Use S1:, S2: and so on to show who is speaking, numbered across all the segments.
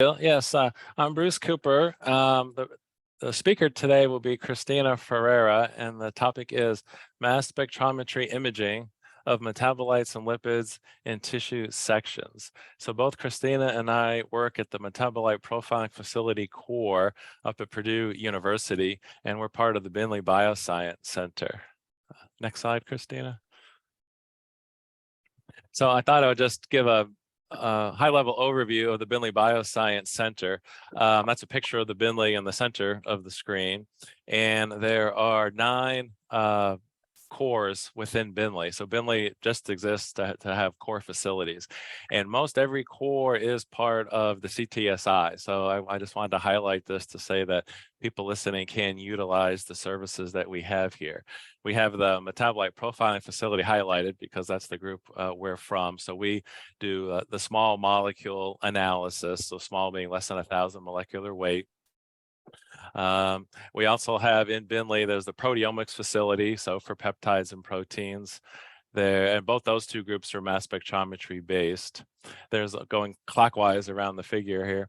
S1: Yes, I'm Bruce Cooper. The speaker today will be Christina Ferreira, and the topic is mass spectrometry imaging of metabolites and lipids in tissue sections. So both Christina and I work at the Metabolite Profiling Facility core up at Purdue University, and we're part of the BINDLEY BIOSCIENCE Center. Next slide, Christina. So I thought I would just give a high-level overview of the BINDLEY BIOSCIENCE Center. That's a picture of the BINDLEY in the center of the screen, and there are 9 cores within BINDLEY. So BINDLEY just exists to have core facilities, and most every core is part of the CTSI. So I just wanted to highlight this to say that people listening can utilize the services that we have here. We have the Metabolite Profiling Facility highlighted because that's the group we're from. So we do the small molecule analysis, so small being less than 1,000 molecular weight. We also have in BINDLEY, there's the proteomics facility, so for peptides and proteins there, and both those two groups are mass spectrometry based. There's going clockwise around the figure here.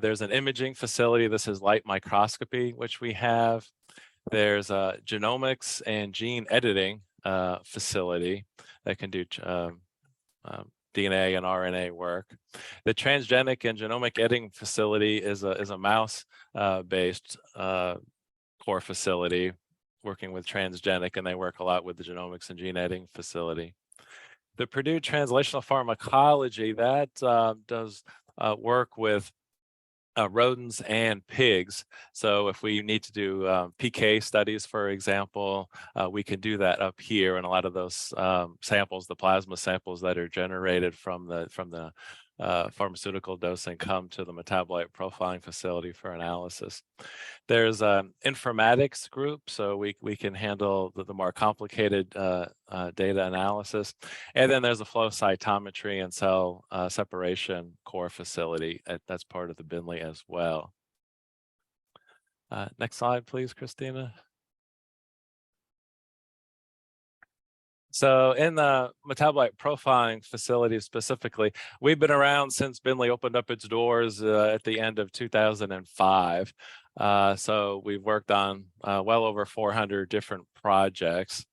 S1: There's an imaging facility. This is light microscopy, which we have. There's a genomics and gene editing facility that can do DNA and RNA work. The transgenic and genomic editing facility is a mouse based core facility working with transgenic, and they work a lot with the genomics and gene editing facility. The Purdue Translational Pharmacology, that does work with rodents and pigs. So if we need to do PK studies, for example, we can do that up here. And a lot of those samples, the plasma samples that are generated from the pharmaceutical dosing, come to the Metabolite Profiling Facility for analysis. There's an informatics group, so we can handle the more complicated data analysis. And then there's a flow cytometry and cell separation core facility that's part of the BINDLEY as well. Next slide, please, Christina. So in the Metabolite Profiling Facility specifically, we've been around since BINDLEY opened up its doors at the end of 2005. So we've worked on well over 400 different projects.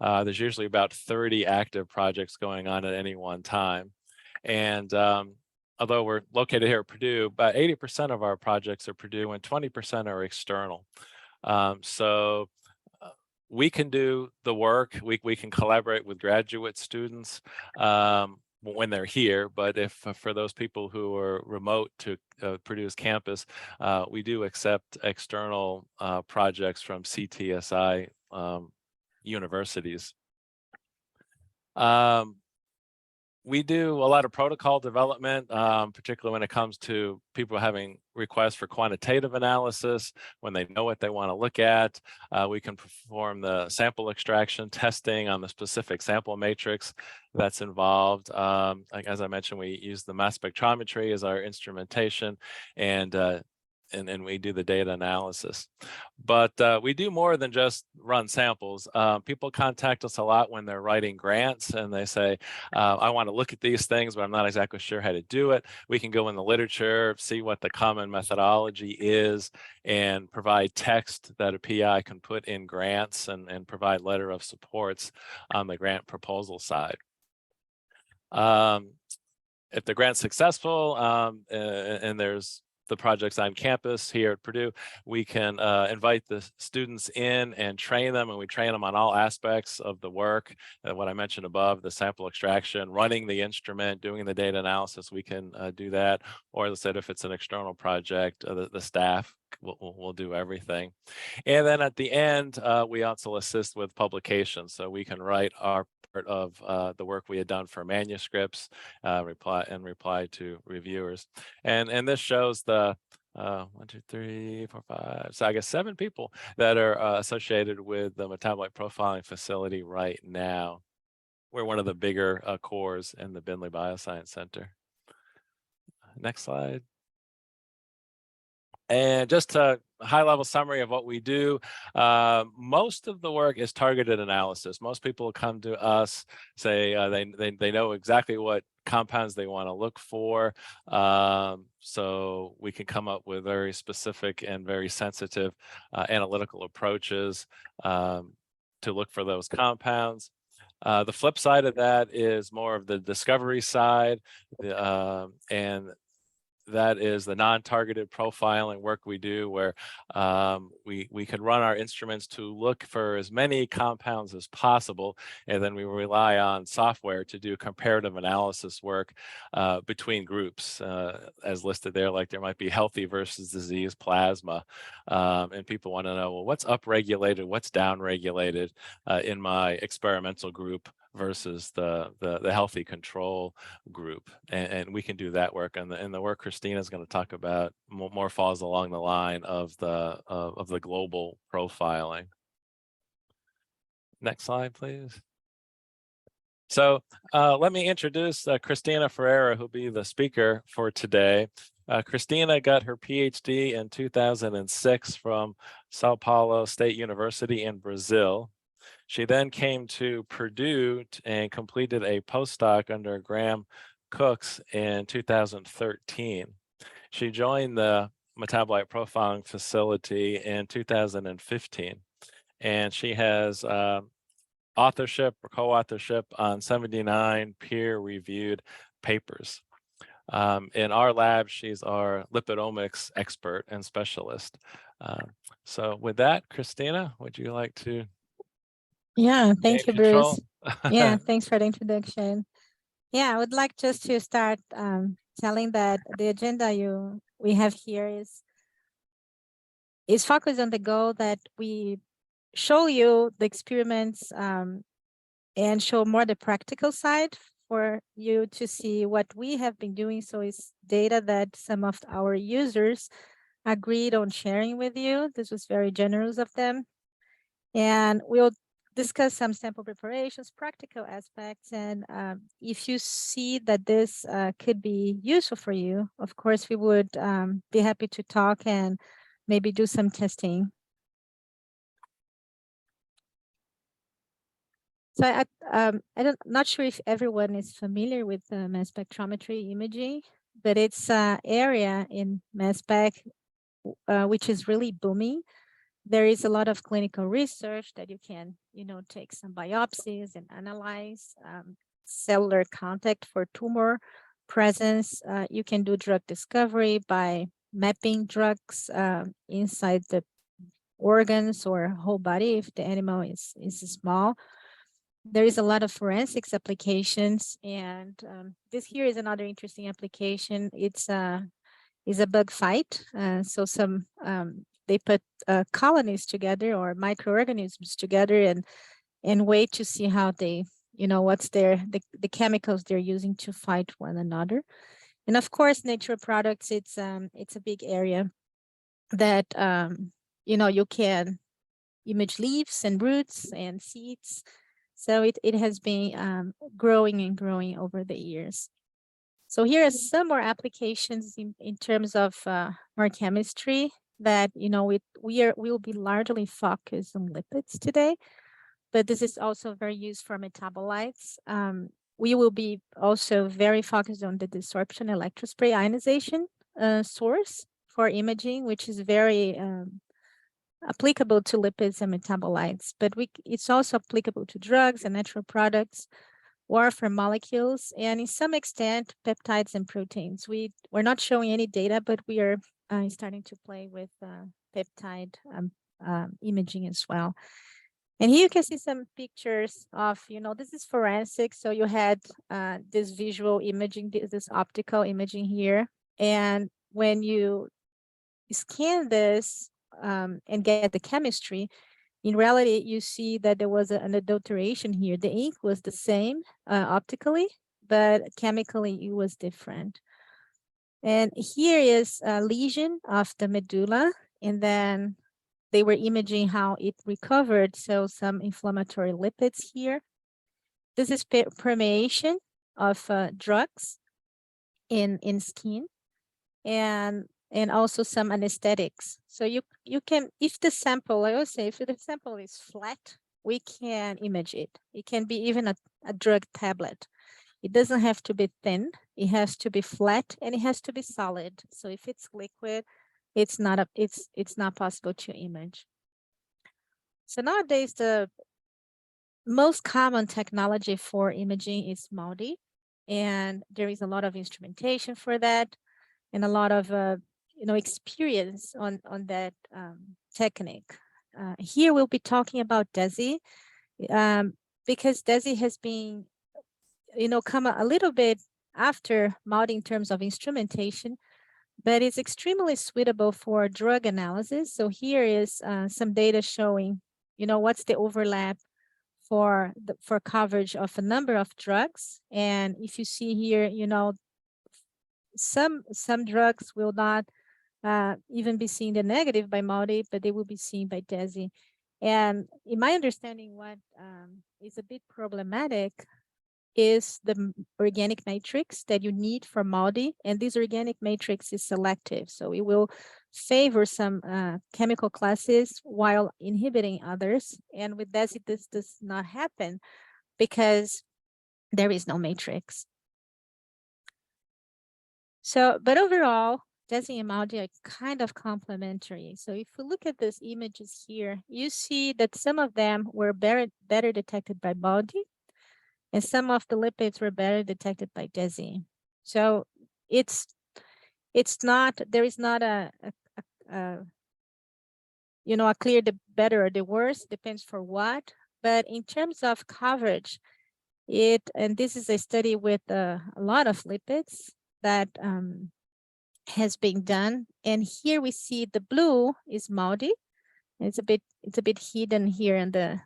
S1: There's usually about 30 active projects going on at any one time. And although we're located here at Purdue, about 80% of our projects are Purdue and 20% are external. So we can do the work, we can collaborate with graduate students when they're here, but if for those people who are remote to Purdue's campus, we do accept external projects from CTSI universities. We do a lot of protocol development, particularly when it comes to people having requests for quantitative analysis, when they know what they want to look at. We can perform the sample extraction testing on the specific sample matrix that's involved. As I mentioned, we use the mass spectrometry as our instrumentation, and we do the data analysis. But we do more than just run samples. People contact us a lot when they're writing grants and they say, I want to look at these things, but I'm not exactly sure how to do it. We can go in the literature, see what the common methodology is, and provide text that a PI can put in grants and provide letter of supports on the grant proposal side. If the grant's successful and there's the projects on campus here at Purdue, we can invite the students in and train them, and we train them on all aspects of the work. What I mentioned above, the sample extraction, running the instrument, doing the data analysis, we can do that. Or as I said, if it's an external project, the staff will do everything. And then at the end, we also assist with publications. So we can write our part of the work we had done for manuscripts, reply to reviewers. And this shows the 1, 2, 3, 4, 5, so I guess 7 people that are associated with the Metabolite Profiling Facility right now. We're one of the bigger cores in the BINDLEY Bioscience Center. Next slide. And just a high-level summary of what we do, most of the work is targeted analysis. Most people come to us, say they know exactly what compounds they want to look for. So we can come up with very specific and very sensitive analytical approaches to look for those compounds. The flip side of that is more of the discovery side, and that is the non-targeted profiling work we do, where we can run our instruments to look for as many compounds as possible, and then we rely on software to do comparative analysis work between groups, as listed there. Like there might be healthy versus disease plasma, and people want to know, well, what's upregulated, what's downregulated in my experimental group versus the healthy control group, and we can do that work. And the work Christina is going to talk about more falls along the line of the global profiling. Next slide, please. So let me introduce Christina Ferreira, who'll be the speaker for today. Christina got her PhD in 2006 from Sao Paulo State University in Brazil. She then came to Purdue and completed a postdoc under Graham Cooks in 2013. She joined the Metabolite Profiling Facility in 2015, and she has authorship or co-authorship on 79 peer-reviewed papers. In our lab, she's our lipidomics expert and specialist. So with that, Christina, would you like to?
S2: Yeah, thank you, Bruce. Yeah, thanks for the introduction. Yeah, I would like just to start telling that the agenda we have here is focused on the goal that we show you the experiments and show more the practical side for you to see what we have been doing. So it's data that some of our users agreed on sharing with you. This was very generous of them. And we'll discuss some sample preparations, practical aspects, and if you see that this could be useful for you, of course, we would be happy to talk and maybe do some testing. So I'm not sure if everyone is familiar with mass spectrometry imaging, but it's an area in mass spec which is really booming. There is a lot of clinical research that you can, take some biopsies and analyze cellular contact for tumor presence. You can do drug discovery by mapping drugs inside the organs or whole body if the animal is small. There is a lot of forensics applications, and this here is another interesting application. It's a bug fight. So some they put colonies together or microorganisms together and wait to see how they, what's the chemicals they're using to fight one another. And of course, natural products, it's a big area that, you can image leaves and roots and seeds. So it has been growing and growing over the years. So here are some more applications in terms of more chemistry that, we'll be largely focused on lipids today, but this is also very used for metabolites. We will be also very focused on the desorption electrospray ionization source for imaging, which is very applicable to lipids and metabolites, but it's also applicable to drugs and natural products, or for molecules, and in some extent, peptides and proteins. We're not showing any data, but we are starting to play with peptide imaging as well. And here you can see some pictures of, this is forensic. So you had this visual imaging, this optical imaging here. And when you scan this and get the chemistry, in reality, you see that there was an adulteration here. The ink was the same optically, but chemically it was different. And here is a lesion of the medulla, and then they were imaging how it recovered. So some inflammatory lipids here. This is permeation of drugs in skin, and also some anesthetics. So you can, if the sample, I always say, if the sample is flat, we can image it. It can be even a drug tablet. It doesn't have to be thin. It has to be flat and it has to be solid. So if it's liquid, it's not possible to image. So nowadays, the most common technology for imaging is MALDI, and there is a lot of instrumentation for that and a lot of experience on that technique. Here we'll be talking about DESI, because DESI has been come a little bit after MALDI in terms of instrumentation, but it's extremely suitable for drug analysis. So here is some data showing what's the overlap for coverage of a number of drugs. And if you see here, some drugs will not even be seen the negative by MALDI, but they will be seen by DESI. And in my understanding, what is a bit problematic is the organic matrix that you need for MALDI, and this organic matrix is selective, so it will favor some chemical classes while inhibiting others. And with DESI, this does not happen because there is no matrix. So, but overall, DESI and MALDI are kind of complementary. So if we look at these images here, you see that some of them were better detected by MALDI, and some of the lipids were better detected by DESI. So it's not, there is not a clear the better or the worse, depends for what. But in terms of coverage, and this is a study with a lot of lipids that has been done. And here we see the blue is MALDI. It's a bit hidden here in the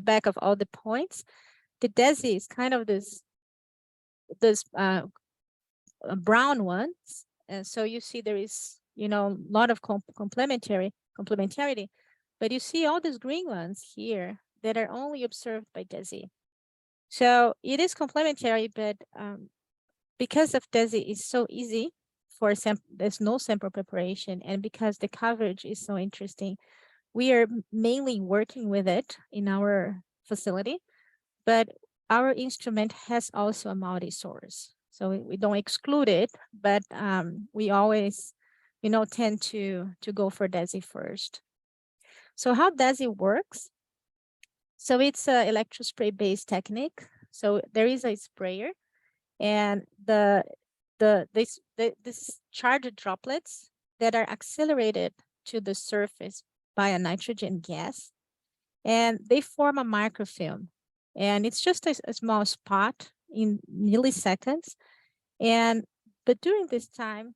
S2: back of all the points. The DESI is kind of this brown ones, and so you see there is a lot of complementarity, but you see all these green ones here that are only observed by DESI. So it is complementary, but because of DESI is so easy for there's no sample preparation, and because the coverage is so interesting, we are mainly working with it in our facility, but our instrument has also a MALDI source. So we don't exclude it, but we always, tend to go for DESI first. So how DESI works? So it's an electrospray based technique. So there is a sprayer, and this charged droplets that are accelerated to the surface by a nitrogen gas, and they form a microfilm, and it's just a small spot in milliseconds. But during this time,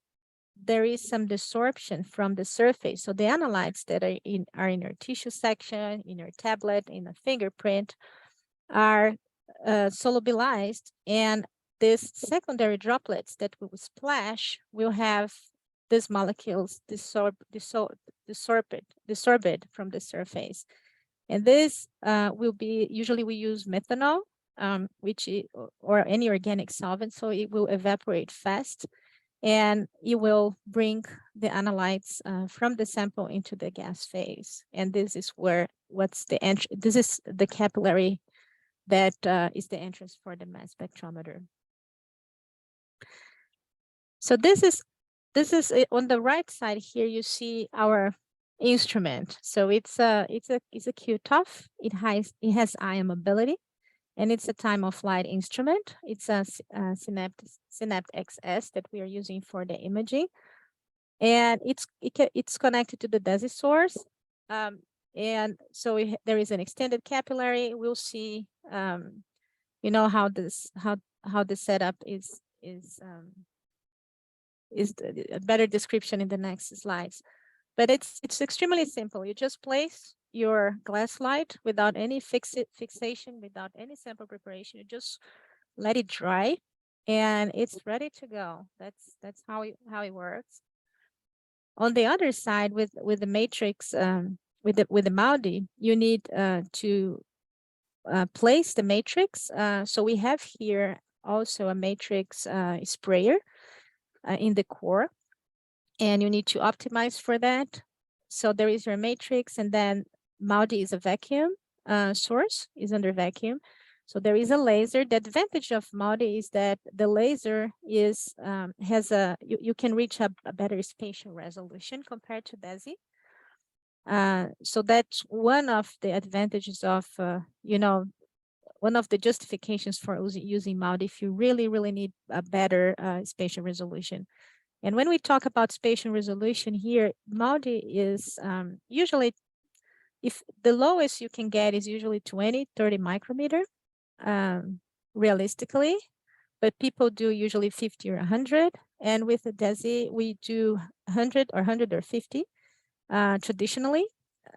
S2: there is some desorption from the surface. So the analytes that are in your tissue section, in your tablet, in a fingerprint, are solubilized, and these secondary droplets that will splash will have these molecules desorbed from the surface. And this will be, usually we use methanol, or any organic solvent, so it will evaporate fast, and it will bring the analytes from the sample into the gas phase. And this is this is the capillary that is the entrance for the mass spectrometer. So this is on the right side here. You see our instrument. So it's a QTOF. It has ion mobility, and it's a time of flight instrument. It's a Synapt XS that we are using for the imaging, and it's connected to the DESI source. And so there is an extended capillary. We'll see, how the setup is a better description in the next slides. But it's extremely simple. You just place your glass slide without any fixation, without any sample preparation. You just let it dry, and it's ready to go. That's how it works. On the other side, with the matrix, with the MALDI, you need to place the matrix. So we have here also a matrix sprayer in the core, and you need to optimize for that. So there is your matrix, and then MALDI is a vacuum source, is under vacuum. So there is a laser. The advantage of MALDI is that the laser is you can reach a better spatial resolution compared to DESI. So that's one of the advantages of, one of the justifications for using MALDI if you really need a better spatial resolution. And when we talk about spatial resolution here, MALDI is usually, if the lowest you can get is usually 20, 30 micrometer, realistically, but people do usually 50 or 100. And with the DESI, we do 100 or 150 traditionally,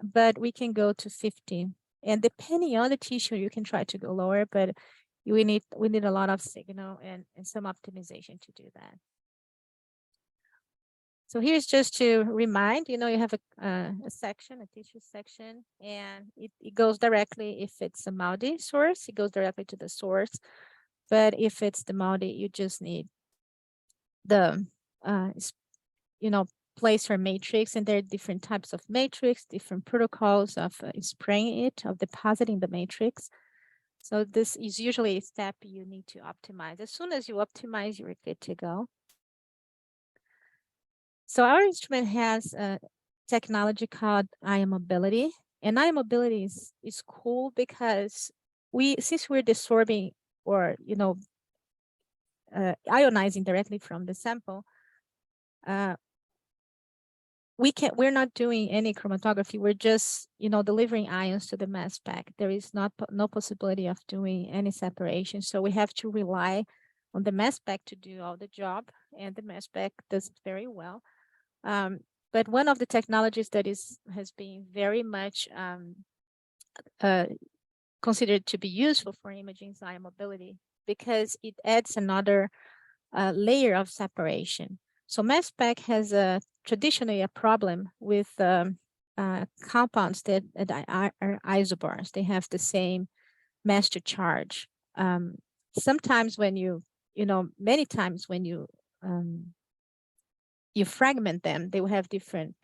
S2: but we can go to 50. And depending on the tissue, you can try to go lower, but we need a lot of signal and some optimization to do that. So here's just to remind, you have a section, a tissue section, and it goes directly, if it's a MALDI source, it goes directly to the source. But if it's the MALDI, you just need the, placer matrix, and there are different types of matrix, different protocols of spraying it, of depositing the matrix. So this is usually a step you need to optimize. As soon as you optimize, you're good to go. So our instrument has a technology called ion mobility, and ion mobility is cool because since we're desorbing or ionizing directly from the sample, we're not doing any chromatography. We're just delivering ions to the mass spec. There is no possibility of doing any separation, so we have to rely on the mass spec to do all the job, and the mass spec does it very well. But one of the technologies that has been very much considered to be useful for imaging is ion mobility, because it adds another layer of separation. So mass spec has traditionally a problem with compounds that are isobars. They have the same mass to charge. Sometimes when many times when you fragment them, they will have different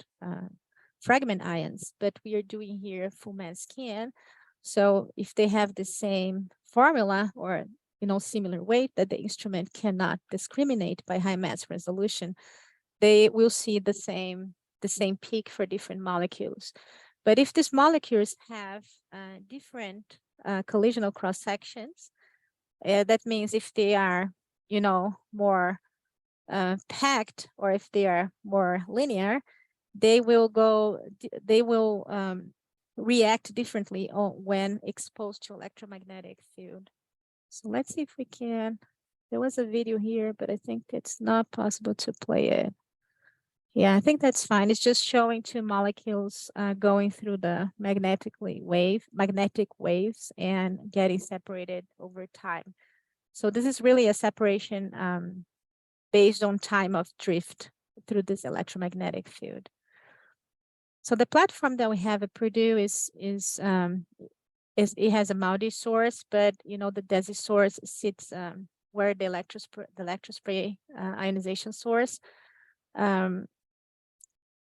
S2: fragment ions, but we are doing here full mass scan. So if they have the same formula or similar weight that the instrument cannot discriminate by high mass resolution, they will see the same peak for different molecules. But if these molecules have different collisional cross sections, that means if they are more packed, or if they are more linear, they will react differently when exposed to electromagnetic field. So let's see if we can. There was a video here, but I think it's not possible to play it. Yeah, I think that's fine. It's just showing two molecules going through the magnetic waves and getting separated over time. So this is really a separation based on time of drift through this electromagnetic field. So the platform that we have at Purdue it has a MALDI source, but the DESI source sits where the electrospray ionization source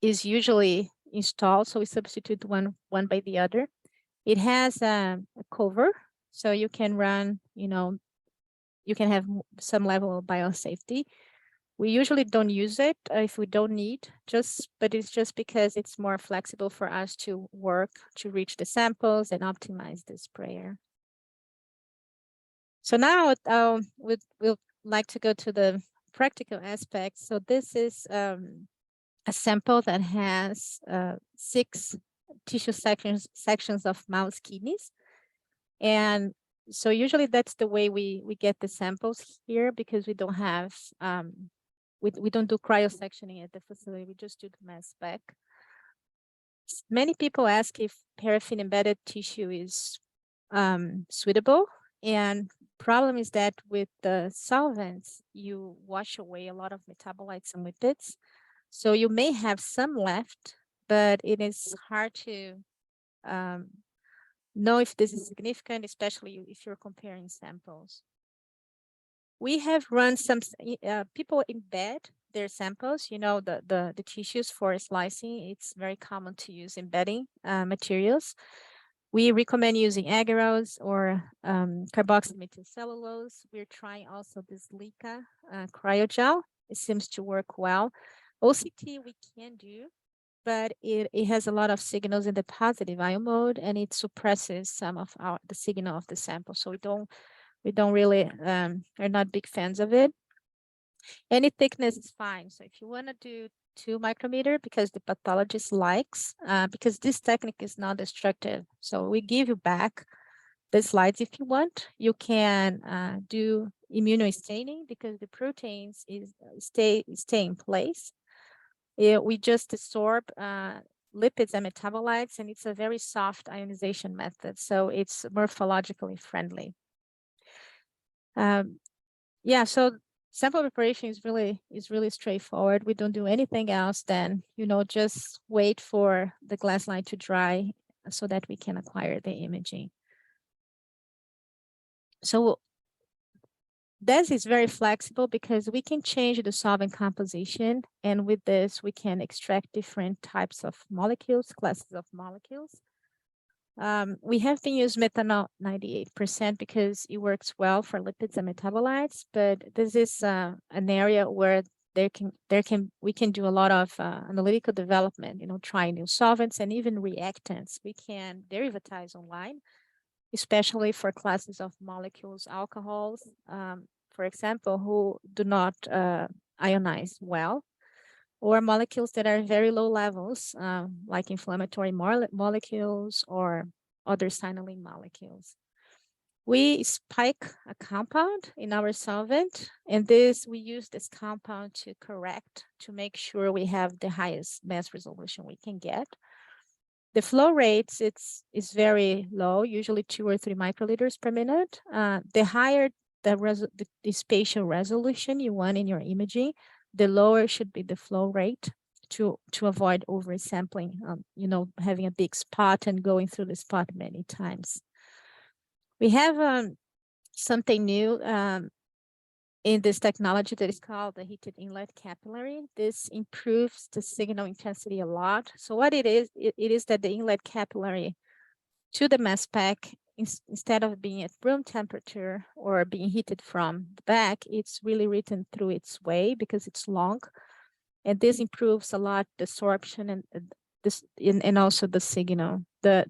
S2: is usually installed. So we substitute one by the other. It has a cover, so you can run, you can have some level of biosafety. We usually don't use it if we don't need, but it's just because it's more flexible for us to work to reach the samples and optimize the sprayer. So now we'll like to go to the practical aspects. So this is a sample that has 6 tissue sections of mouse kidneys. And so usually that's the way we get the samples here, because we don't have we don't do cryosectioning at the facility. We just do the mass spec. Many people ask if paraffin embedded tissue is suitable, and problem is that with the solvents you wash away a lot of metabolites and lipids, so you may have some left, but it is hard to know if this is significant, especially if you're comparing samples. We have run some, people embed their samples, the tissues for slicing. It's very common to use embedding materials. We recommend using agarose or carboxyl methylcellulose. We're trying also this LICA cryogel. It seems to work well. OCT we can do, but it has a lot of signals in the positive ion mode, and it suppresses some of the signal of the sample. So we don't really are not big fans of it. Any thickness is fine. So if you want to do 2 micrometer, because the pathologist likes, because this technique is not destructive. So we give you back the slides if you want. You can do immunostaining because the proteins stay in place. We just desorb lipids and metabolites, and it's a very soft ionization method. So it's morphologically friendly. Yeah, so sample preparation is really straightforward. We don't do anything else than, just wait for the glass line to dry so that we can acquire the imaging. So DESI is very flexible because we can change the solvent composition, and with this we can extract different types of molecules, classes of molecules. We have been using methanol 98% because it works well for lipids and metabolites, but this is an area where we can do a lot of analytical development, trying new solvents and even reactants. We can derivatize online, especially for classes of molecules, alcohols, for example, who do not ionize well, or molecules that are very low levels, like inflammatory molecules or other signaling molecules. We spike a compound in our solvent, and we use this compound to correct, to make sure we have the highest mass resolution we can get. The flow rates, is very low, usually 2 or 3 microliters per minute. The higher the spatial resolution you want in your imaging, the lower should be the flow rate to avoid oversampling, having a big spot and going through the spot many times. We have something new in this technology that is called the heated inlet capillary. This improves the signal intensity a lot. So what it is that the inlet capillary to the mass spec, instead of being at room temperature or being heated from the back, it's really written through its way because it's long. And this improves a lot the desorption and also the signal, the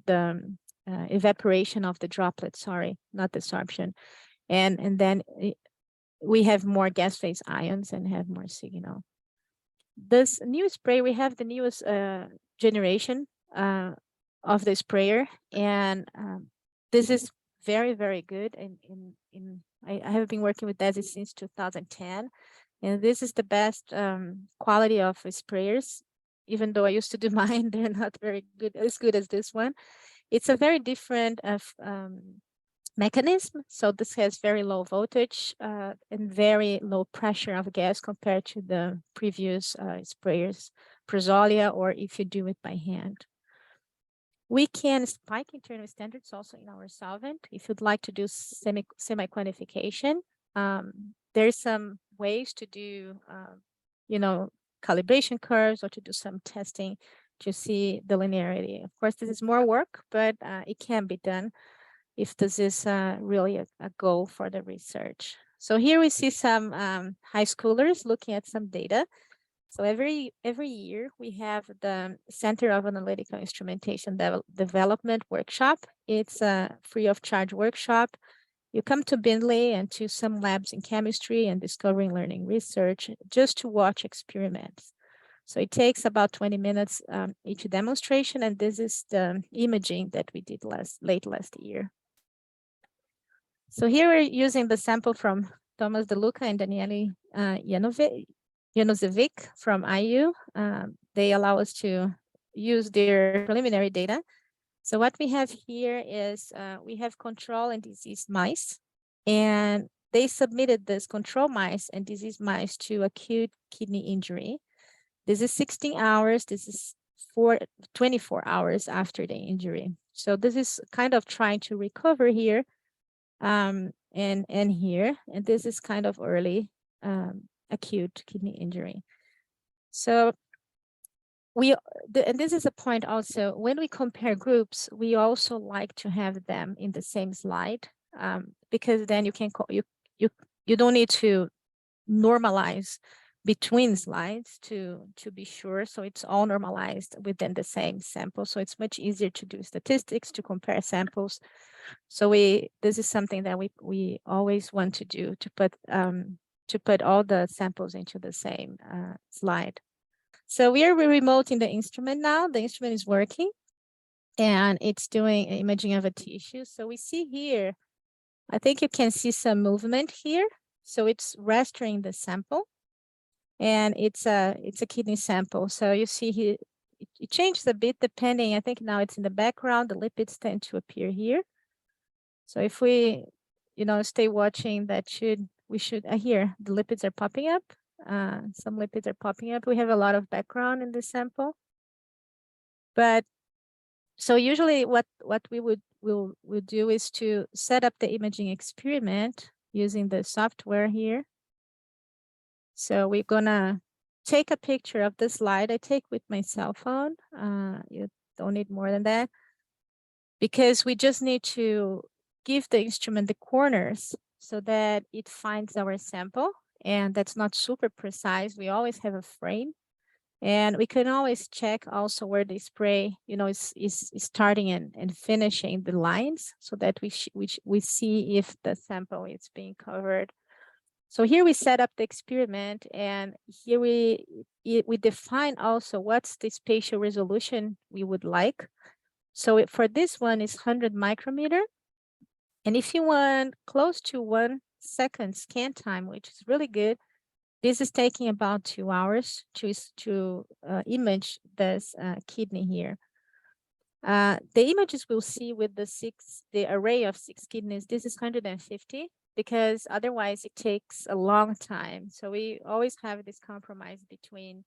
S2: evaporation of the droplet, sorry, not desorption. And then we have more gas phase ions and have more signal. This new spray, we have the newest generation of the sprayer, and this is very, very good. I have been working with DESI since 2010, and this is the best quality of sprayers. Even though I used to do mine, they're not very good, as good as this one. It's a very different mechanism. So this has very low voltage and very low pressure of gas compared to the previous sprayers, Prosolia, or if you do it by hand. We can spike internal standards also in our solvent. If you'd like to do semi-quantification, there's some ways to do, calibration curves or to do some testing to see the linearity. Of course, this is more work, but it can be done if this is really a goal for the research. So here we see some high schoolers looking at some data. So every year we have the Center of Analytical Instrumentation Development workshop. It's a free of charge workshop. You come to BINDLEY and to some labs in chemistry and discovering learning research just to watch experiments. So it takes about 20 minutes each demonstration, and this is the imaging that we did late last year. So here we're using the sample from Thomas De Luca and Daniele Janozevic from IU. They allow us to use their preliminary data. So what we have here is we have control and disease mice, and they submitted this control mice and disease mice to acute kidney injury. This is 16 hours. This is 24 hours after the injury. So this is kind of trying to recover here and here, and this is kind of early acute kidney injury. So and this is a point also, when we compare groups, we also like to have them in the same slide, because then you can you don't need to normalize between slides to be sure. So it's all normalized within the same sample. So it's much easier to do statistics, to compare samples. So this is something that we always want to do, to put all the samples into the same slide. So we are remoting the instrument now. The instrument is working and it's doing imaging of a tissue. So we see here, I think you can see some movement here. So it's rastering the sample, and it's a kidney sample. So you see here, it changes a bit depending. I think now it's in the background. The lipids tend to appear here. So if we, stay watching, we should here, the lipids are popping up. Some lipids are popping up. We have a lot of background in this sample. But so usually what we'll do is to set up the imaging experiment using the software here. So we're gonna take a picture of the slide. I take with my cell phone. You don't need more than that, because we just need to give the instrument the corners so that it finds our sample, and that's not super precise. We always have a frame, and we can always check also where the spray, is starting and finishing the lines, so that we see if the sample is being covered. So here we set up the experiment, and here we define also what's the spatial resolution we would like. So for this one is 100 micrometer. And if you want close to 1 second scan time, which is really good, this is taking about 2 hours to image this kidney here. The images we'll see with the array of 6 kidneys, this is 150, because otherwise it takes a long time. So we always have this compromise between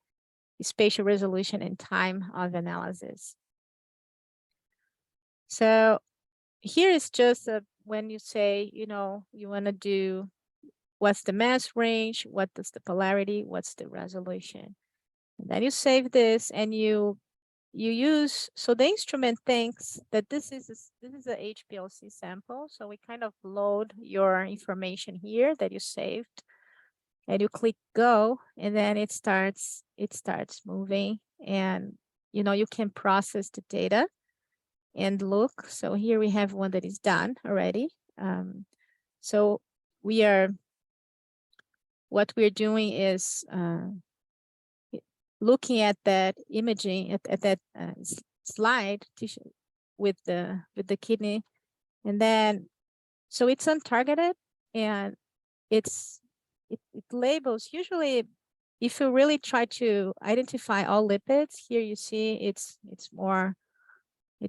S2: spatial resolution and time of analysis. So here is just when you say, you want to do what's the mass range, what is the polarity, what's the resolution. And then you save this and you use, so the instrument thinks that this is a HPLC sample. So we kind of load your information here that you saved, and you click go, and then it starts moving, and you can process the data and look. So here we have one that is done already. So what we're doing is looking at that imaging at that slide tissue with the kidney, and then so it's untargeted, and it labels. Usually, if you really try to identify all lipids, here you see it's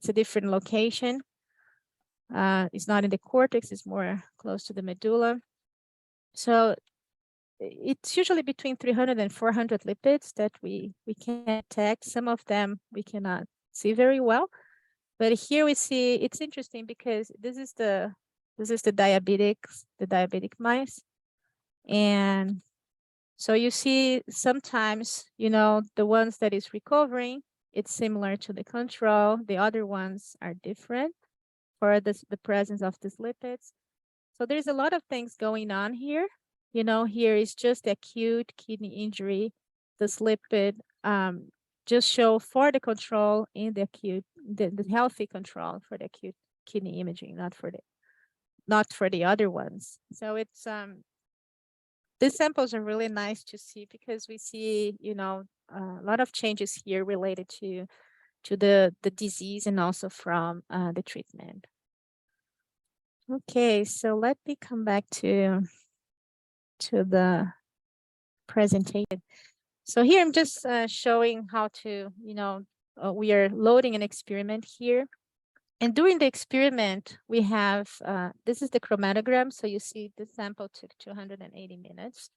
S2: a different location. It's not in the cortex, it's more close to the medulla. So it's usually between 300 and 400 lipids that we can detect. Some of them we cannot see very well, but here we see, it's interesting because this is the diabetic mice. And so you see sometimes, the ones that is recovering, it's similar to the control. The other ones are different for the presence of these lipids. So there's a lot of things going on here. Here is just acute kidney injury. This lipid just show for the control in the acute, the healthy control for the acute kidney imaging, not for the other ones. So it's these samples are really nice to see, because we see, a lot of changes here related to the disease and also from the treatment. Okay, so let me come back to the presentation. So here I'm just showing how to, we are loading an experiment here. And during the experiment, we have, this is the chromatogram. So you see the sample took 280 minutes.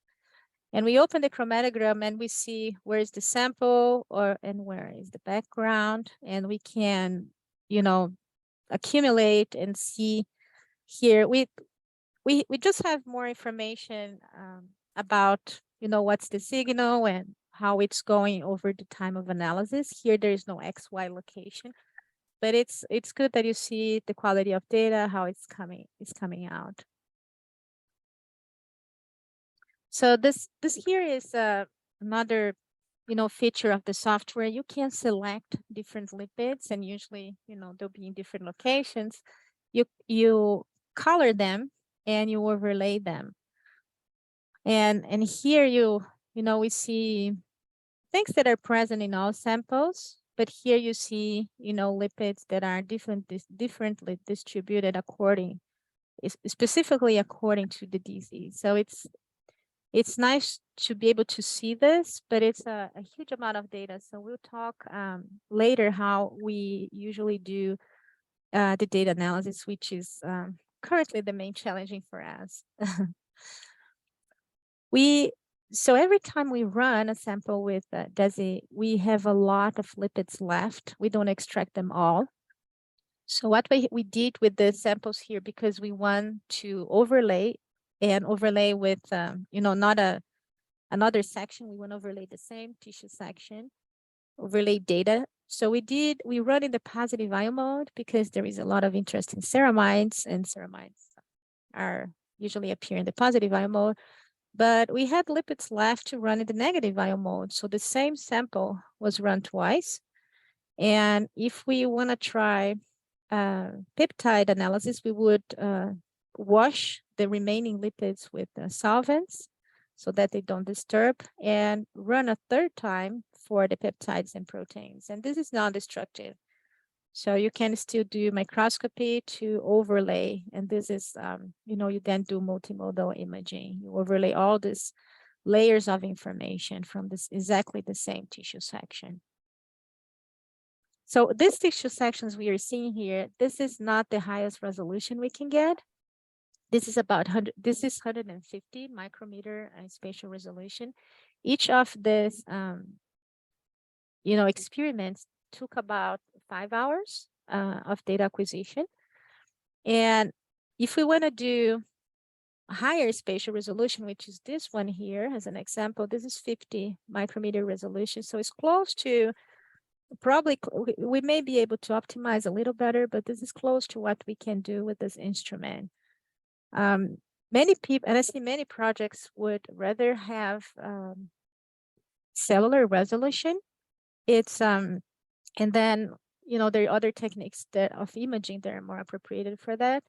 S2: And we open the chromatogram and we see where is the sample and where is the background. And we can, accumulate and see here. We just have more information about, what's the signal and how it's going over the time of analysis. Here, there is no XY location, but it's good that you see the quality of data, how it's coming out. So this here is another feature of the software. You can select different lipids, and usually they'll be in different locations. You color them and you overlay them. And here we see things that are present in all samples, but here you see lipids that are differently distributed specifically according to the disease. So it's nice to be able to see this, but it's a huge amount of data. So we'll talk later how we usually do the data analysis, which is currently the main challenging for us. So every time we run a sample with DESI, we have a lot of lipids left. We don't extract them all. So what we did with the samples here, because we want to overlay with, not another section, we want to overlay the same tissue section, overlay data. So we run in the positive ion mode because there is a lot of interest in ceramides, and ceramides are usually appear in the positive ion mode. But we had lipids left to run in the negative ion mode. So the same sample was run twice. And if we want to try peptide analysis, we would wash the remaining lipids with solvents so that they don't disturb, and run a third time for the peptides and proteins. And this is non-destructive. So you can still do microscopy to overlay. And this is, you then do multimodal imaging. You overlay all these layers of information from exactly the same tissue section. So these tissue sections we are seeing here, this is not the highest resolution we can get. This is about 150 micrometer spatial resolution. Each of these, experiments took about 5 hours of data acquisition. And if we want to do higher spatial resolution, which is this one here as an example, this is 50 micrometer resolution. So it's close to, probably we may be able to optimize a little better, but this is close to what we can do with this instrument. Many people, and I see many projects would rather have cellular resolution. It's and then there are other techniques of imaging that are more appropriated for that.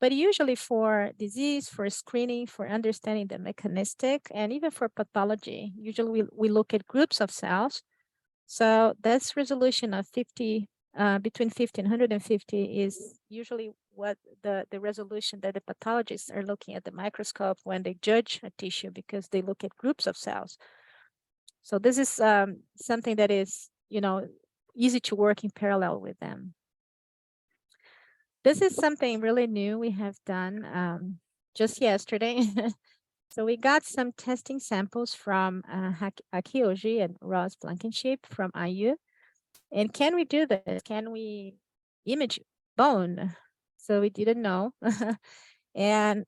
S2: But usually for disease, for screening, for understanding the mechanistic, and even for pathology, usually we look at groups of cells. So that's resolution of 50, between 50 and 150 is usually what the resolution that the pathologists are looking at the microscope when they judge a tissue, because they look at groups of cells. So this is something that is, easy to work in parallel with them. This is something really new we have done just yesterday. So we got some testing samples from Akioji and Ross Blankenship from IU. And can we do this? Can we image bone? So we didn't know. and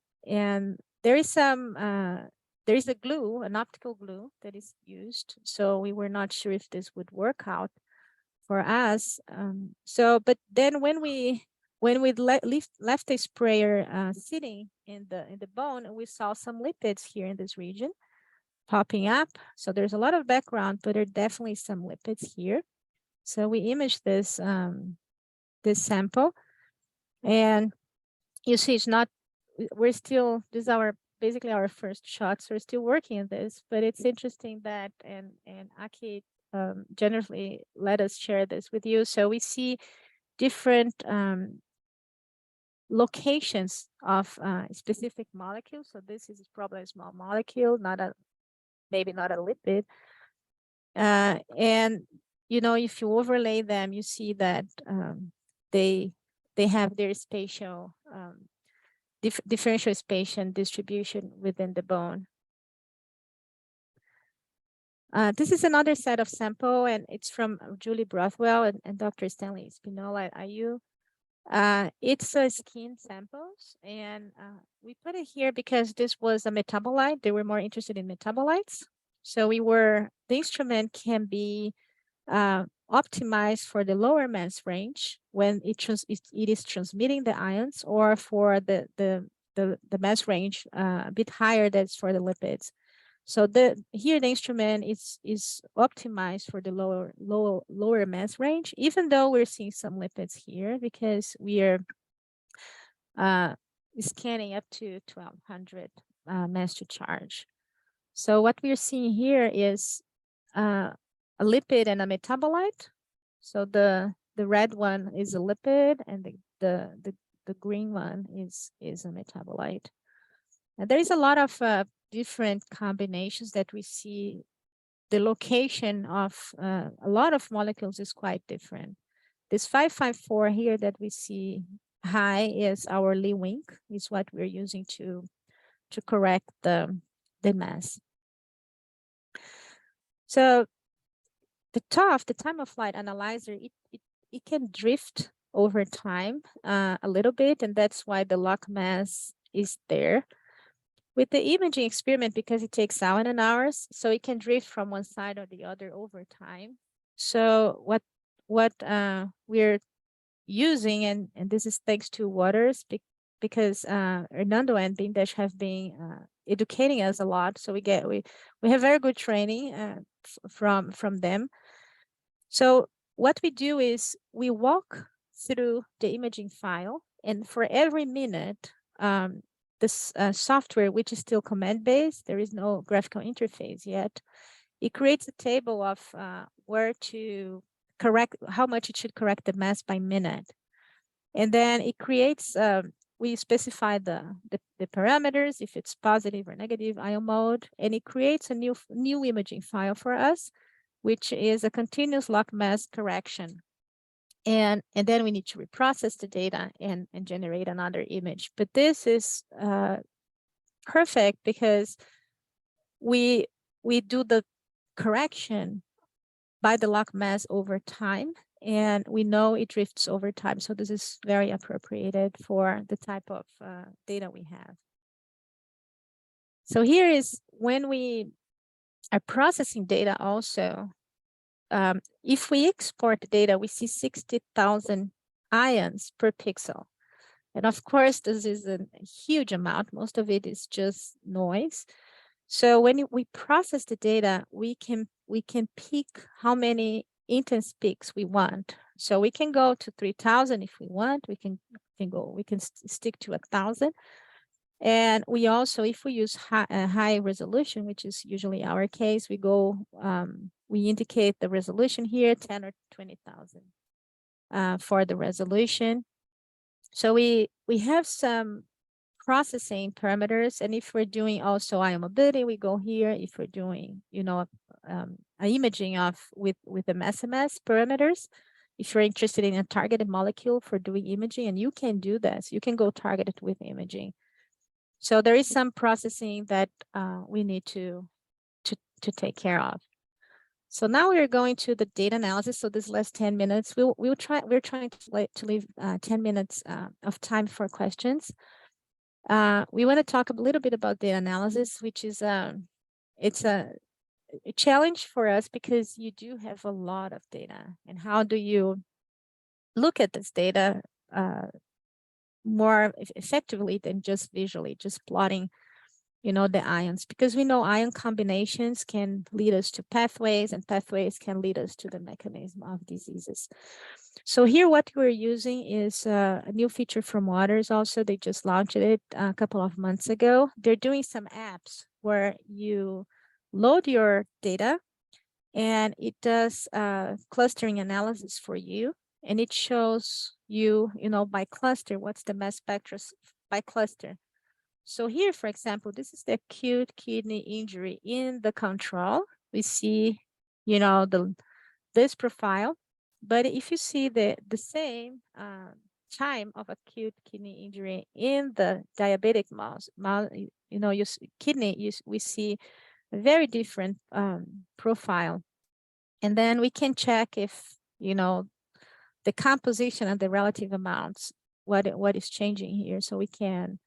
S2: there is there is a glue, an optical glue that is used. So we were not sure if this would work out for us. But then when we left the sprayer sitting in the bone, we saw some lipids here in this region popping up. So there's a lot of background, but there are definitely some lipids here. So we imaged this this sample, and you see it's not. We're still, this is basically our first shot, so we're still working on this. But it's interesting that and Aki generously let us share this with you. So we see different locations of specific molecules. So this is probably a small molecule, maybe not a lipid. And if you overlay them, you see that they have their spatial differential spatial distribution within the bone. This is another set of sample, and it's from Julie Brothwell and Dr. Stanley Spinola at IU. It's skin samples, and we put it here because this was a metabolite. They were more interested in metabolites. So the instrument can be optimized for the lower mass range when it is transmitting the ions, or for the mass range a bit higher, that's for the lipids. So here the instrument is optimized for the lower mass range, even though we're seeing some lipids here because we are scanning up to 1200 mass to charge. So what we're seeing here is a lipid and a metabolite. So the red one is a lipid, and the green one is a metabolite. And there is a lot of different combinations that we see. The location of a lot of molecules is quite different. This 554 here that we see high is our Lee wink, is what we're using to correct the mass. So the time of flight analyzer, it can drift over time a little bit, and that's why the log mass is there. With the imaging experiment, because it takes hours and hours, so it can drift from one side or the other over time. So what we're using, and this is thanks to Waters, because Hernando and BINDLEY have been educating us a lot. So we have very good training from them. So what we do is we walk through the imaging file, and for every minute, this software, which is still command-based, there is no graphical interface yet, it creates a table of where to correct, how much it should correct the mass by minute. And then it creates, we specify the parameters, if it's positive or negative ion mode, and it creates a new imaging file for us, which is a continuous log mass correction. And then we need to reprocess the data and generate another image. But this is perfect because we do the correction by the log mass over time, and we know it drifts over time. So this is very appropriated for the type of data we have. So here is when we are processing data also. If we export the data, we see 60,000 ions per pixel. And of course, this is a huge amount. Most of it is just noise. So when we process the data, we can pick how many intense peaks we want. So we can go to 3,000 if we want. We can stick to 1,000. And we also, if we use high resolution, which is usually our case, we go, we indicate the resolution here, 10 or 20,000 for the resolution. So we have some processing parameters, and if we're doing also ion mobility, we go here. If we're doing, an imaging with the SMS parameters, if you're interested in a targeted molecule for doing imaging, and you can do this, you can go targeted with imaging. So there is some processing that we need to take care of. So now we're going to the data analysis. So this last 10 minutes, we're trying to leave 10 minutes of time for questions. We want to talk a little bit about data analysis, which is it's a challenge for us because you do have a lot of data. And how do you look at this data more effectively than just visually, just plotting, the ions, because we know ion combinations can lead us to pathways, and pathways can lead us to the mechanism of diseases. So here what we're using is a new feature from Waters also. They just launched it a couple of months ago. They're doing some apps where you load your data and it does clustering analysis for you. And it shows you, by cluster, what's the mass spectra by cluster. So here, for example, this is the acute kidney injury in the control. We see, this profile. But if you see the same time of acute kidney injury in the diabetic mouse, we see a very different profile. And then we can check if, the composition and the relative amounts, what is changing here, so we can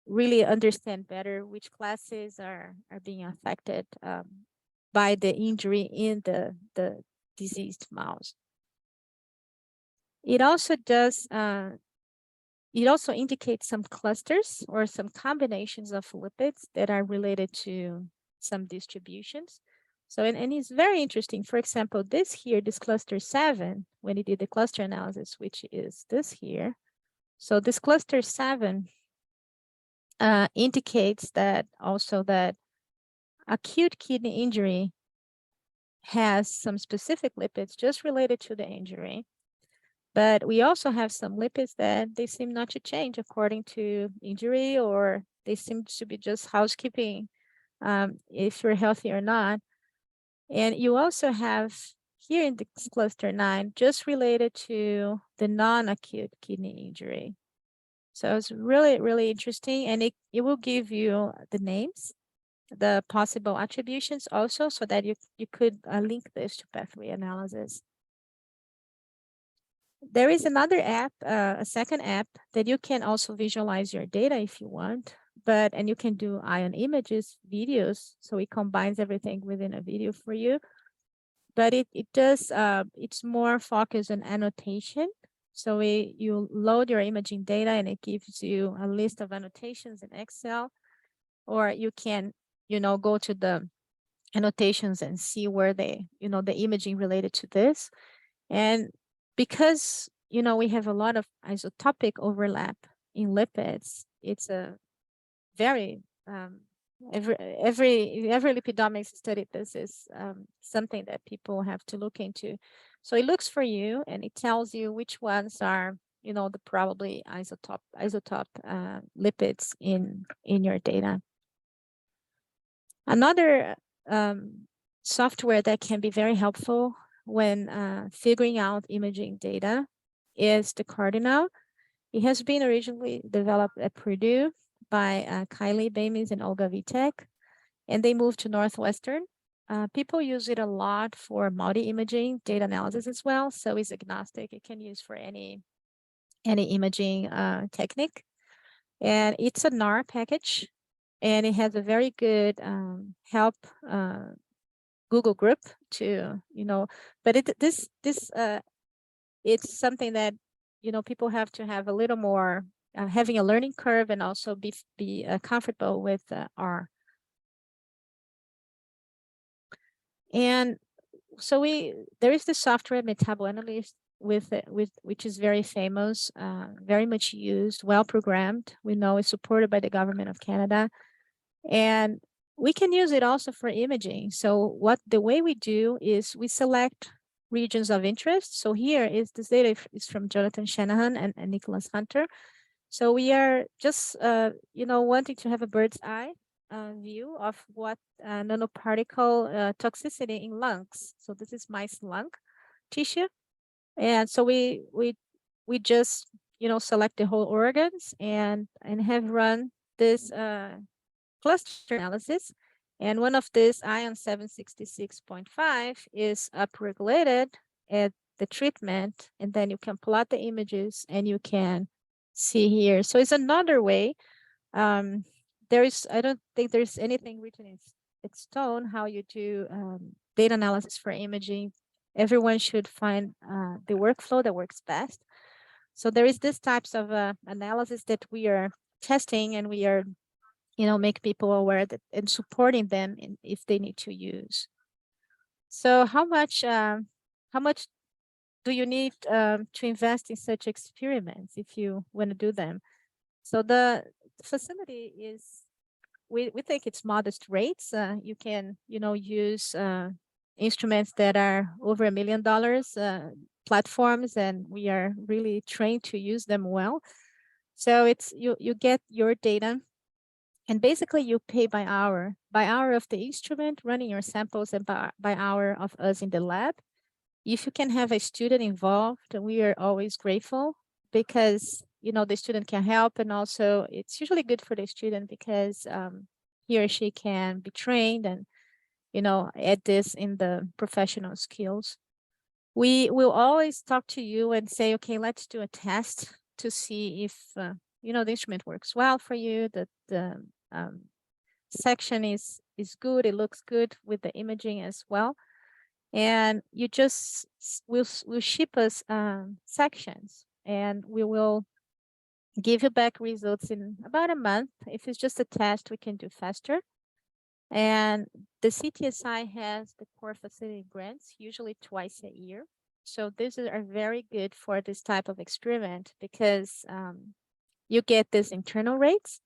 S2: really understand better which classes are being affected by the injury in the diseased mouse. It also does, it also indicates some clusters or some combinations of lipids that are related to some distributions. So, and it's very interesting. For example, this here, this cluster 7, when he did the cluster analysis, which is this here. So this cluster 7 indicates that also that acute kidney injury has some specific lipids just related to the injury. But we also have some lipids that they seem not to change according to injury, or they seem to be just housekeeping if you're healthy or not. And you also have here in this cluster 9, just related to the non-acute kidney injury. So it's really, really interesting, and it will give you the names, the possible attributions also, so that you could link this to pathway analysis. There is another app, a second app, that you can also visualize your data if you want, and you can do ion images, videos, so it combines everything within a video for you. But it does, it's more focused on annotation. So you load your imaging data and it gives you a list of annotations in Excel, or you can, go to the annotations and see where the imaging related to this. And because, we have a lot of isotopic overlap in lipids, it's a very, every lipidomics study, this is something that people have to look into. So it looks for you and it tells you which ones are, the probably isotope lipids in your data. Another software that can be very helpful when figuring out imaging data is the Cardinal. It has been originally developed at Purdue by Kylie Bamis and Olga Vitek, and they moved to Northwestern. People use it a lot for multi-imaging data analysis as well, so it's agnostic. It can use for any imaging technique. And it's a NAR package, and it has a very good help Google group to, but it's something that, people have to have a little more, having a learning curve, and also be comfortable with R. And so there is the software Metabolite which is very famous, very much used, well programmed. We know it's supported by the government of Canada, and we can use it also for imaging. So the way we do is we select regions of interest. So here is this data is from Jonathan Shanahan and Nicholas Hunter. So we are just, wanting to have a bird's eye view of what nanoparticle toxicity in lungs. So this is mice lung tissue. And so we just, select the whole organs and have run this cluster analysis. And one of this ion 766.5 is upregulated at the treatment, and then you can plot the images and you can see here. So it's another way. I don't think there's anything written in stone how you do data analysis for imaging. Everyone should find the workflow that works best. So there is this types of analysis that we are testing, and we are, make people aware that and supporting them if they need to use. So how much do you need to invest in such experiments if you want to do them? So the facility is, we think it's modest rates. You can, use instruments that are over $1 million platforms, and we are really trained to use them well. So it's you get your data, and basically you pay by hour of the instrument running your samples, and by hour of us in the lab. If you can have a student involved, we are always grateful, because the student can help, and also it's usually good for the student because he or she can be trained and add this in the professional skills. We will always talk to you and say, okay, let's do a test to see if you know, the instrument works well for you, that the section is good, it looks good with the imaging as well. And you just will ship us sections, and we will give you back results in about a month. If it's just a test, we can do faster. And the CTSI has the core facility grants, usually twice a year. So these are very good for this type of experiment, because you get these internal rates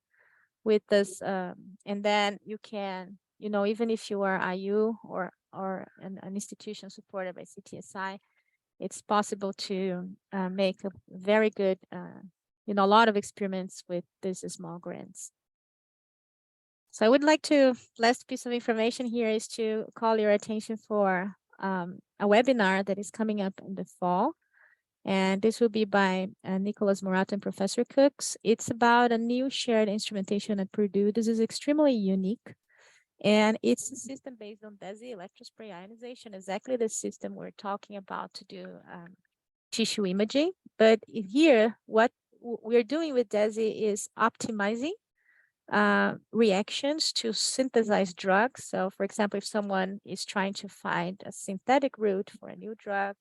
S2: with this, and then you can, you know, even if you are IU or an institution supported by CTSI, it's possible to make a very good, you know, a lot of experiments with these small grants. So I would like to, last piece of information here is to call your attention for a webinar that is coming up in the fall. And this will be by Nicholas Morato and Professor Cooks. It's about a new shared instrumentation at Purdue. This is extremely unique. And it's a system based on DESI electrospray ionization, exactly the system we're talking about to do tissue imaging. But here, what we're doing with DESI is optimizing reactions to synthesize drugs. So for example, if someone is trying to find a synthetic route for a new drug,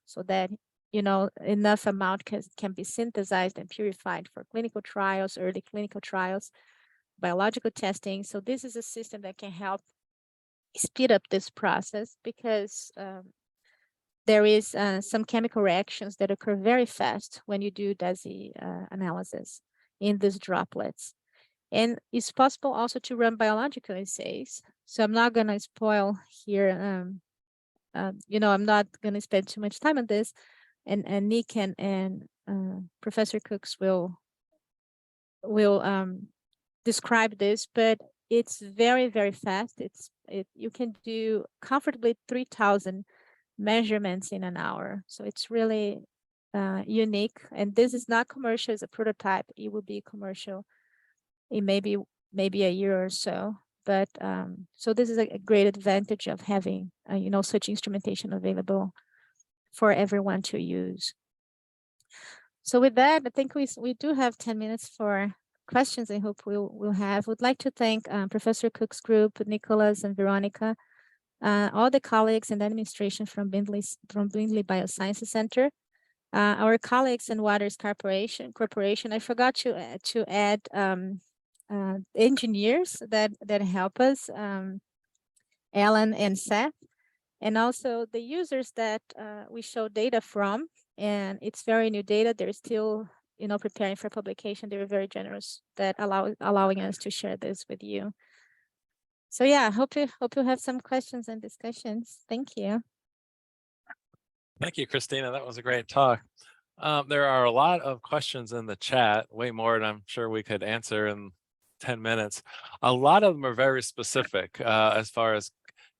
S2: so that, you know, enough amount can be synthesized and purified for clinical trials, early clinical trials, biological testing. So this is a system that can help speed up this process, because there is some chemical reactions that occur very fast when you do DESI analysis in these droplets. And it's possible also to run biological assays. So I'm not going to spoil here. You know, I'm not going to spend too much time on this. And Nick and Professor Cooks will describe this, but it's very, very fast. You can do comfortably 3,000 measurements in an hour. So it's really unique. And this is not commercial, it's a prototype. It will be commercial in maybe a year or so. But so this is a great advantage of having you know, such instrumentation available for everyone to use. So with that, I think we do have 10 minutes for questions. I hope we'll have. Would like to thank Professor Cook's group, Nicholas and Veronica, all the colleagues and administration from BINDLEY Biosciences Center, our colleagues in Waters Corporation. I forgot to add engineers that help us, Alan and Seth, and also the users that we show data from. And it's very new data. They're still, you know, preparing for publication. They were very generous that allowing us to share this with you. So yeah, hope you have some questions and discussions. Thank you.
S1: Thank you, Christina. That was a great talk. There are a lot of questions in the chat, way more than I'm sure we could answer in 10 minutes. A lot of them are very specific as far as,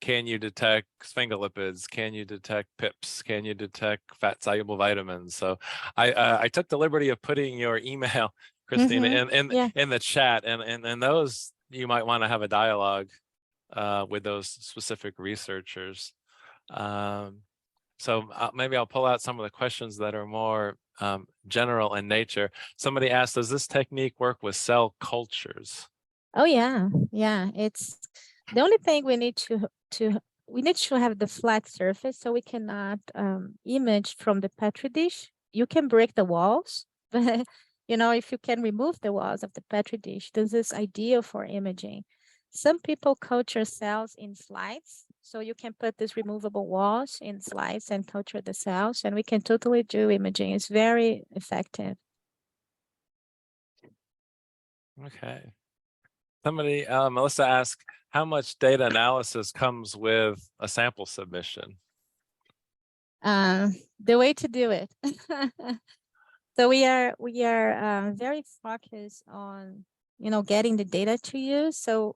S1: can you detect sphingolipids? Can you detect PIPs? Can you detect fat-soluble vitamins? So I took the liberty of putting your email, Christina, in the chat, and those, you might want to have a dialogue with those specific researchers. So maybe I'll pull out some of the questions that are more general in nature. Somebody asked, does this technique work with cell cultures?
S2: Oh yeah, it's the only thing we need to have the flat surface, so we cannot image from the Petri dish. You can break the walls, but you know, if you can remove the walls of the Petri dish, this is ideal for imaging. Some people culture cells in slides, so you can put these removable walls in slides and culture the cells, and we can totally do imaging. It's very effective.
S1: Okay. Somebody, Melissa asked, how much data analysis comes with a sample submission?
S2: The way to do it. So we are very focused on, you know, getting the data to you. So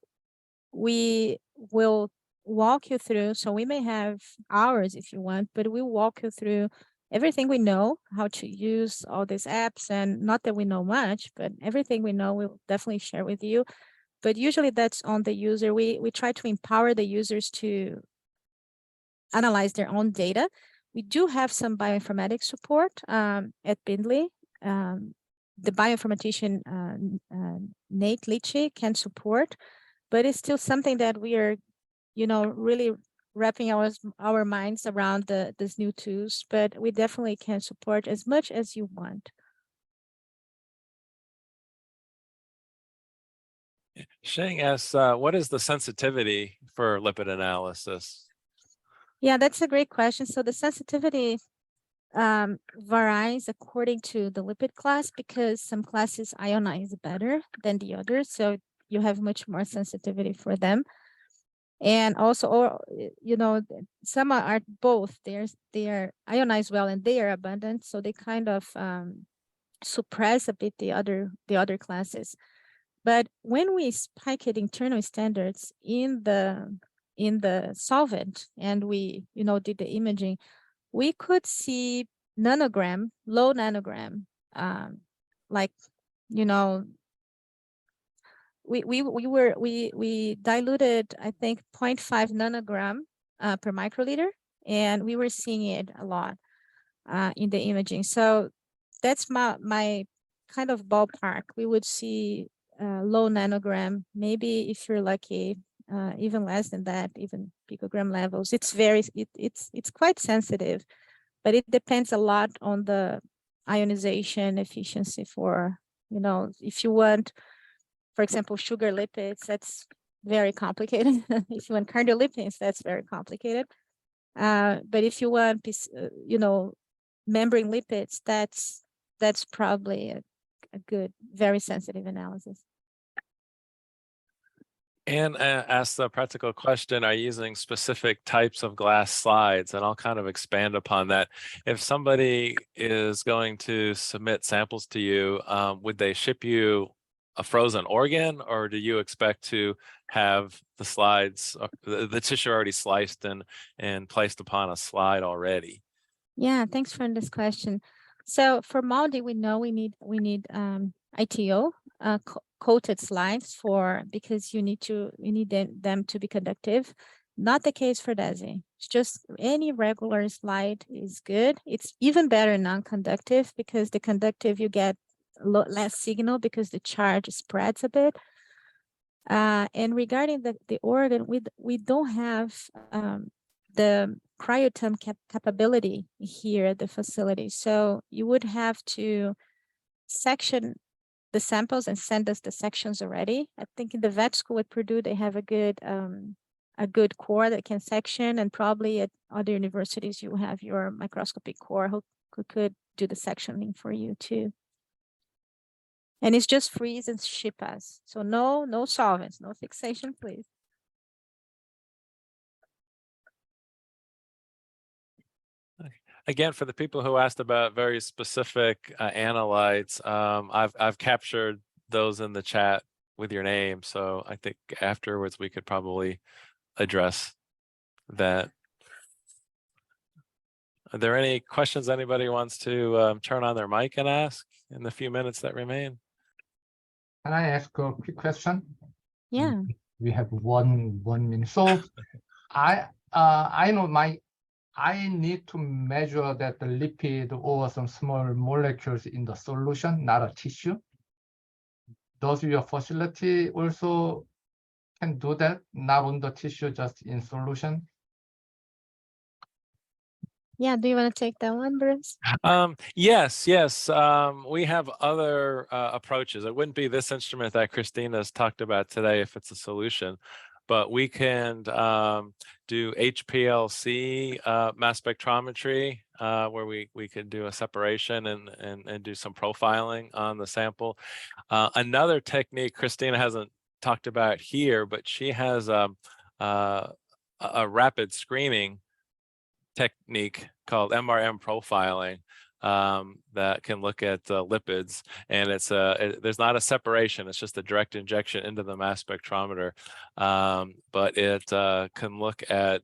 S2: we will walk you through. So we may have hours if you want, but we'll walk you through everything we know, how to use all these apps, and not that we know much, but everything we know, we'll definitely share with you. But usually that's on the user. We try to empower the users to analyze their own data. We do have some bioinformatics support at BINDLEY, the bioinformatician Nate Litchi can support, but it's still something that we are, really wrapping our minds around these new tools. But we definitely can support as much as you want.
S1: Sheng asks, what is the sensitivity for lipid analysis?
S2: Yeah, that's a great question. So the sensitivity varies according to the lipid class, because some classes ionize better than the others. So you have much more sensitivity for them. And also, or some are both. They are ionized well and they are abundant, so they kind of suppress a bit the other classes. But when we spike it internal standards in the solvent, and we did the imaging, we could see nanogram, low nanogram, like we diluted, I think, 0.5 nanogram per microliter, and we were seeing it a lot in the imaging. So that's my kind of ballpark. We would see low nanogram, maybe if you're lucky, even less than that, even picogram levels. It's quite sensitive, but it depends a lot on the ionization efficiency for, if you want, for example, sugar lipids, that's very complicated. If you want cardiolipids, that's very complicated. But if you want, membrane lipids, that's probably a good, very sensitive analysis.
S1: And ask the practical question, are you using specific types of glass slides? And I'll kind of expand upon that. If somebody is going to submit samples to you, would they ship you a frozen organ, or do you expect to have the slides, the tissue already sliced and placed upon a slide already?
S2: Yeah, thanks for this question. So for MALDI, we know we need ITO coated slides because you need them to be conductive. Not the case for DESI. It's just any regular slide is good. It's even better non-conductive, because the conductive you get less signal because the charge spreads a bit. And regarding the organ, we don't have the cryotom capability here at the facility. So you would have to section the samples and send us the sections already. I think in the vet school at Purdue, they have a good core that can section, and probably at other universities, you have your microscopy core who could do the sectioning for you too. And it's just freeze and ship us. So no solvents, no fixation, please.
S1: Again, for the people who asked about very specific analytes, I've captured those in the chat with your name. So I think afterwards we could probably address that. Are there any questions anybody wants to turn on their mic and ask in the few minutes that remain?
S3: Can I ask a quick question?
S2: Yeah.
S3: We have one minute. So I know I need to measure that the lipid or some small molecules in the solution, not a tissue. Does your facility also can do that, not on the tissue, just in solution?
S2: Yeah, do you want to take that one, Bruce?
S1: Yes. We have other approaches. It wouldn't be this instrument that Christina's talked about today if it's a solution, but we can do HPLC mass spectrometry, where we could do a separation and do some profiling on the sample. Another technique Christina hasn't talked about here, but she has a rapid screening technique called MRM profiling that can look at lipids, and there's not a separation, it's just a direct injection into the mass spectrometer, but it can look at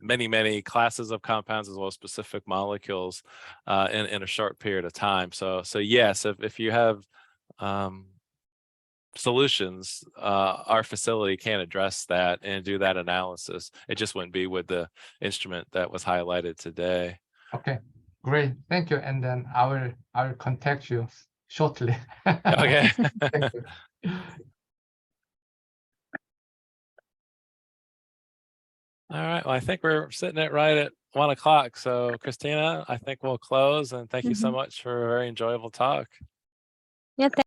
S1: many classes of compounds as well as specific molecules in a short period of time. So yes, if you have solutions, our facility can address that and do that analysis. It just wouldn't be with the instrument that was highlighted today.
S3: Okay, great, thank you. And then I will contact you shortly.
S1: Okay.
S3: Thank you.
S1: All right. Well, I think we're sitting at right at 1 o'clock. So Christina, I think we'll close, and thank you so much for a very enjoyable talk.
S2: Yeah,